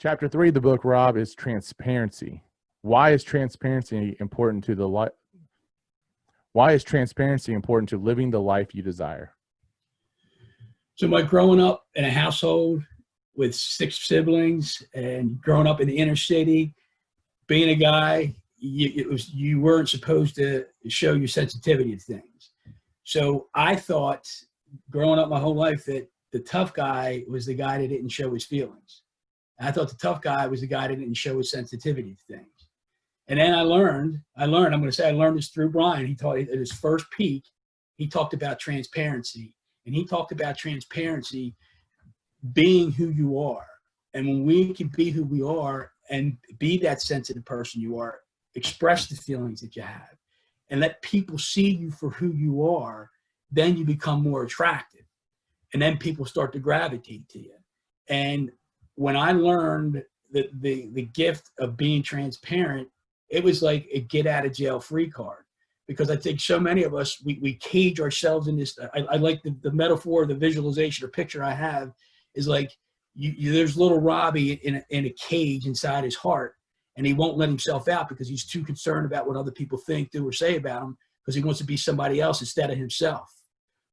Chapter 3 of the book, Rob, is transparency. Why is transparency important to Why is transparency important to living the life you desire? So by growing up in a household with 6 siblings and growing up in the inner city, being a guy, you weren't supposed to show your sensitivity to things. So I thought growing up my whole life that the tough guy was the guy that didn't show his feelings. And I thought the tough guy was the guy that didn't show his sensitivity to things. And then I learned, I'm going to say I learned this through Brian. He taught at his first peak, he talked about transparency. And he talked about transparency being who you are. And when we can be who we are and be that sensitive person you are, express the feelings that you have, and let people see you for who you are, then you become more attractive. And then people start to gravitate to you. And when I learned the gift of being transparent, it was like a get out of jail free card. Because I think so many of us, we cage ourselves in this. I like the metaphor, the visualization or picture I have is like, there's little Robbie in a cage inside his heart, and he won't let himself out because he's too concerned about what other people think, do, or say about him, because he wants to be somebody else instead of himself.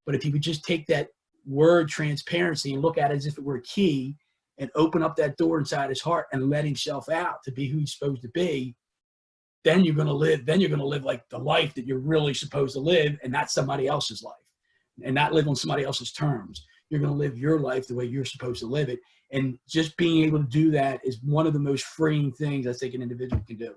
But if he would just take that word transparency and look at it as if it were a key and open up that door inside his heart and let himself out to be who he's supposed to be, then you're going to live like the life that you're really supposed to live, and not somebody else's life, and not live on somebody else's terms. You're going to live your life the way you're supposed to live it. And just being able to do that is one of the most freeing things I think an individual can do.